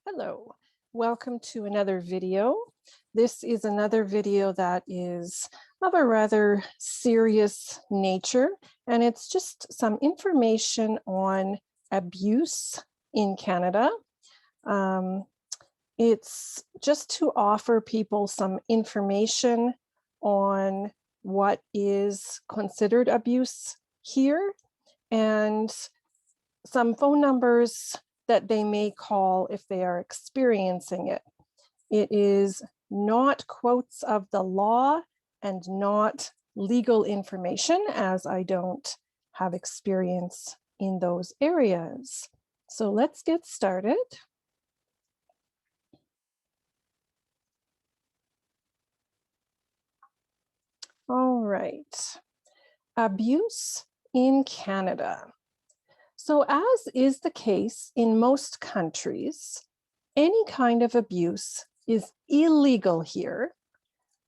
Hello, welcome to another video. This is another video that is of a rather serious nature, and it's just some information on abuse in Canada. It's just to offer people some information on what is considered abuse here and some phone numbers that they may call if they are experiencing it. It is not quotes of the law and not legal information, as I don't have experience in those areas. So let's get started. All right, abuse in Canada. So as is the case in most countries, any kind of abuse is illegal here,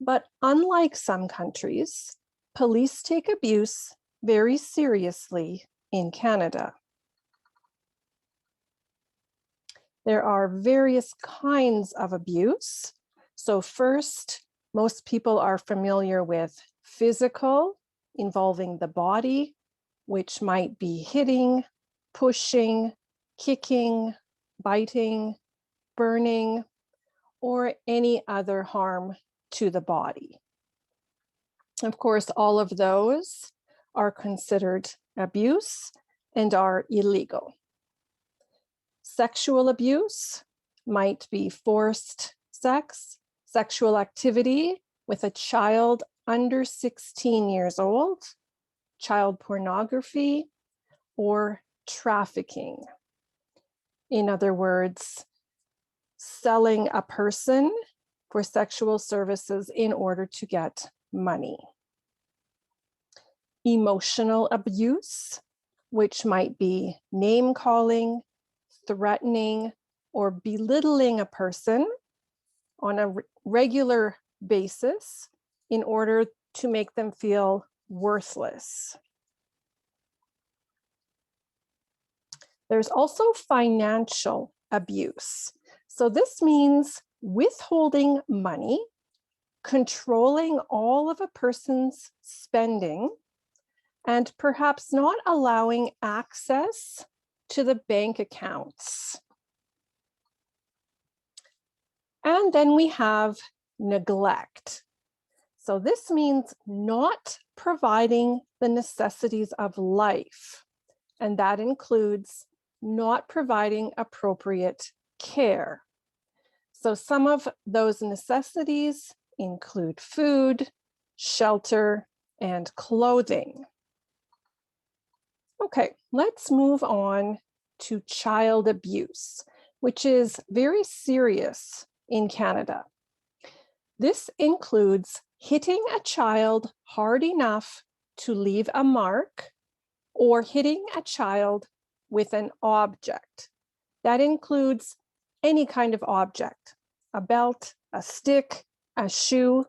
but unlike some countries, police take abuse very seriously in Canada. There are various kinds of abuse. So first, most people are familiar with physical, involving the body, which might be hitting, pushing, kicking, biting, burning, or any other harm to the body. Of course, all of those are considered abuse and are illegal. Sexual abuse might be forced sex, sexual activity with a child under 16 years old, child pornography, or trafficking. In other words, selling a person for sexual services in order to get money. Emotional abuse, which might be name calling, threatening, or belittling a person on a regular basis in order to make them feel worthless. There's also financial abuse. So this means withholding money, controlling all of a person's spending, and perhaps not allowing access to the bank accounts. And then we have neglect. So this means not providing the necessities of life, and that includes not providing appropriate care. So some of those necessities include food, shelter, and clothing. Okay, let's move on to child abuse, which is very serious in Canada. This includes hitting a child hard enough to leave a mark or hitting a child with an object. That includes any kind of object, a belt, a stick, a shoe.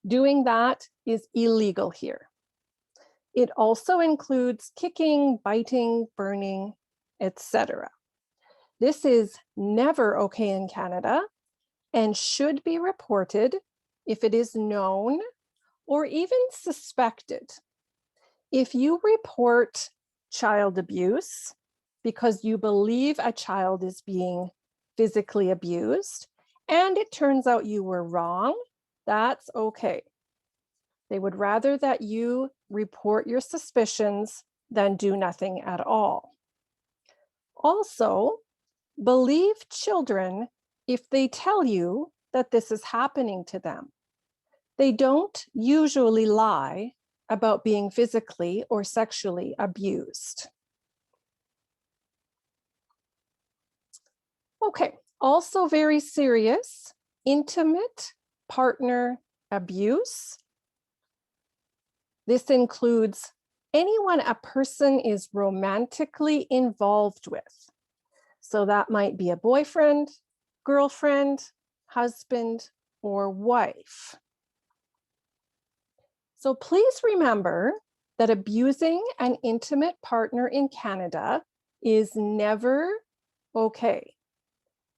Doing that is illegal here. It also includes kicking, biting, burning, etc. This is never okay in Canada and should be reported if it is known or even suspected. If you report child abuse because you believe a child is being physically abused and it turns out you were wrong, that's okay. They would rather that you report your suspicions than do nothing at all. Also, believe children if they tell you that this is happening to them. They don't usually lie about being physically or sexually abused. Okay, also very serious, intimate partner abuse. This includes anyone a person is romantically involved with. So that might be a boyfriend, girlfriend, husband, or wife. So please remember that abusing an intimate partner in Canada is never okay.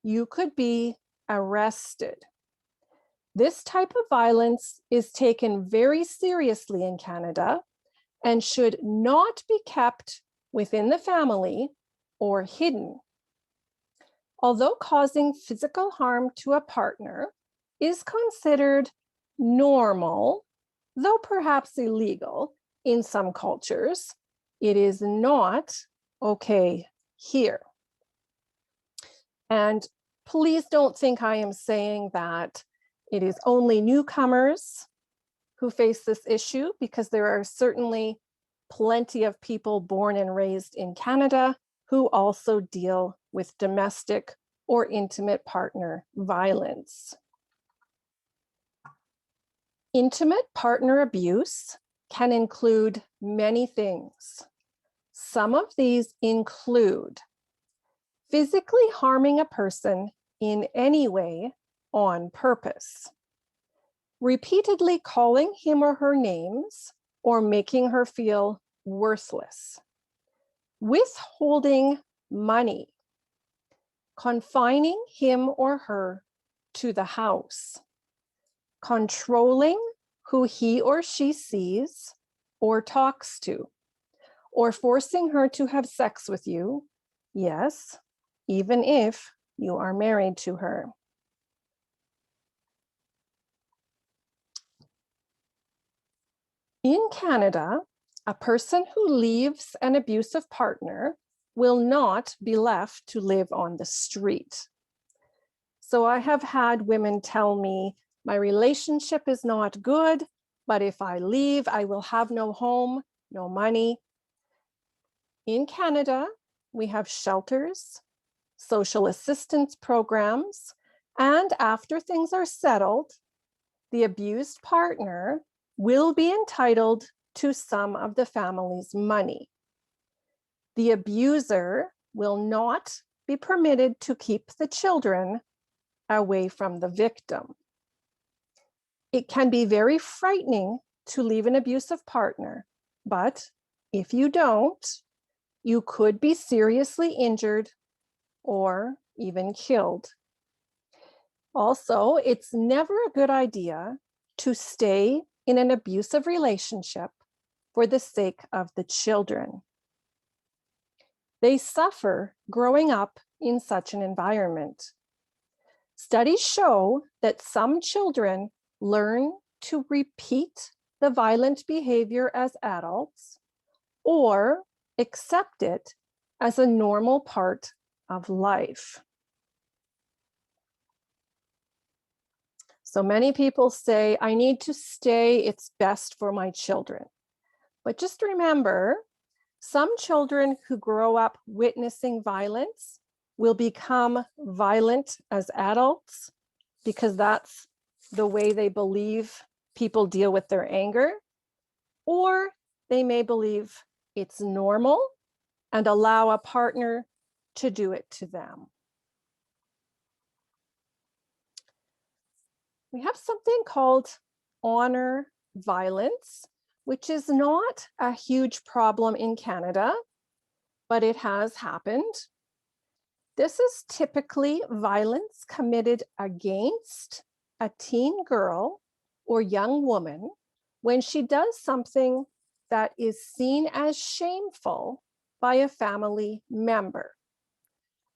you could be arrested. This type of violence is taken very seriously in Canada and should not be kept within the family or hidden. Although causing physical harm to a partner is considered normal, though perhaps illegal in some cultures, it is not okay here. And please don't think I am saying that it is only newcomers who face this issue, because there are certainly plenty of people born and raised in Canada who also deal with domestic or intimate partner violence. Intimate partner abuse can include many things. Some of these include physically harming a person in any way on purpose, repeatedly calling him or her names or making her feel worthless, withholding money, confining him or her to the house, controlling who he or she sees or talks to, or forcing her to have sex with you, yes, even if you are married to her. In Canada, a person who leaves an abusive partner will not be left to live on the street. So I have had women tell me, my relationship is not good, but if I leave, I will have no home, no money. In Canada, we have shelters, social assistance programs, and after things are settled, the abused partner will be entitled to some of the family's money. The abuser will not be permitted to keep the children away from the victim. It can be very frightening to leave an abusive partner, but if you don't, you could be seriously injured or even killed. Also, it's never a good idea to stay in an abusive relationship for the sake of the children. They suffer growing up in such an environment. Studies show that some children learn to repeat the violent behavior as adults or accept it as a normal part of life. So many people say, I need to stay, it's best for my children. But just remember, some children who grow up witnessing violence will become violent as adults because that's the way they believe people deal with their anger, or they may believe it's normal and allow a partner to do it to them. We have something called honor violence, which is not a huge problem in Canada, but it has happened. This is typically violence committed against a teen girl or young woman when she does something that is seen as shameful by a family member.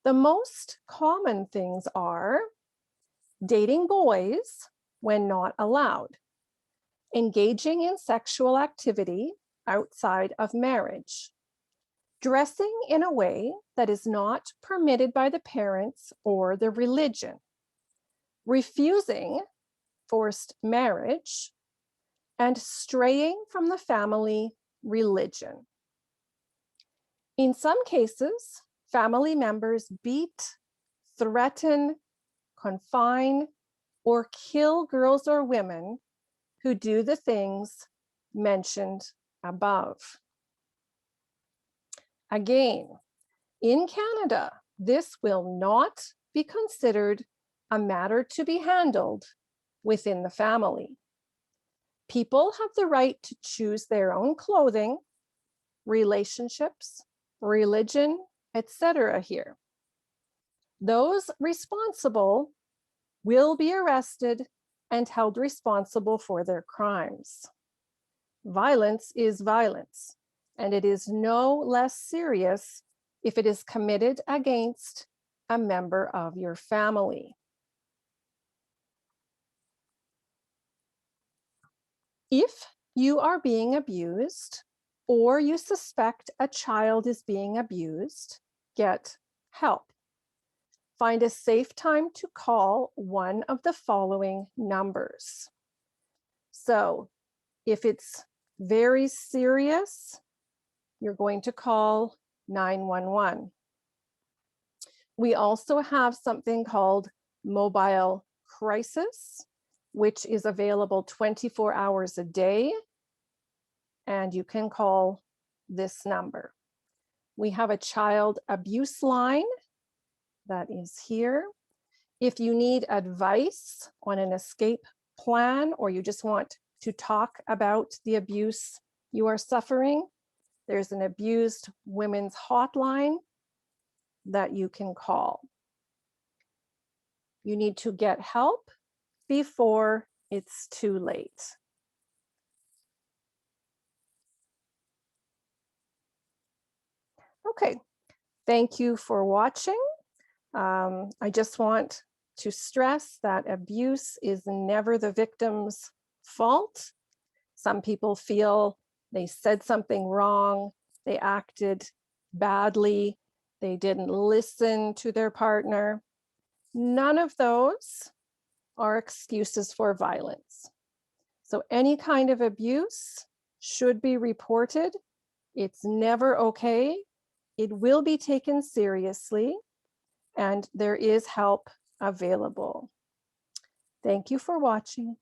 The most common things are dating boys when not allowed, engaging in sexual activity outside of marriage, dressing in a way that is not permitted by the parents or the religion, refusing forced marriage, and straying from the family religion. In some cases, family members beat, threaten, confine, or kill girls or women who do the things mentioned above. Again, in Canada, this will not be considered a matter to be handled within the family. People have the right to choose their own clothing, relationships, religion, etc. here. Those responsible will be arrested and held responsible for their crimes. Violence is violence, and it is no less serious if it is committed against a member of your family. If you are being abused or you suspect a child is being abused, get help. Find a safe time to call one of the following numbers. So, if it's very serious, you're going to call 911. We also have something called mobile crisis, which is available 24 hours a day, and you can call this number. We have a child abuse line that is here. If you need advice on an escape plan, or you just want to talk about the abuse you are suffering, there's an abused women's hotline that you can call. You need to get help before it's too late. Okay, thank you for watching. I just want to stress that abuse is never the victim's fault. Some people feel they said something wrong, they acted badly, they didn't listen to their partner. None of those are excuses for violence. So any kind of abuse should be reported. It's never okay. It will be taken seriously, and there is help available. Thank you for watching.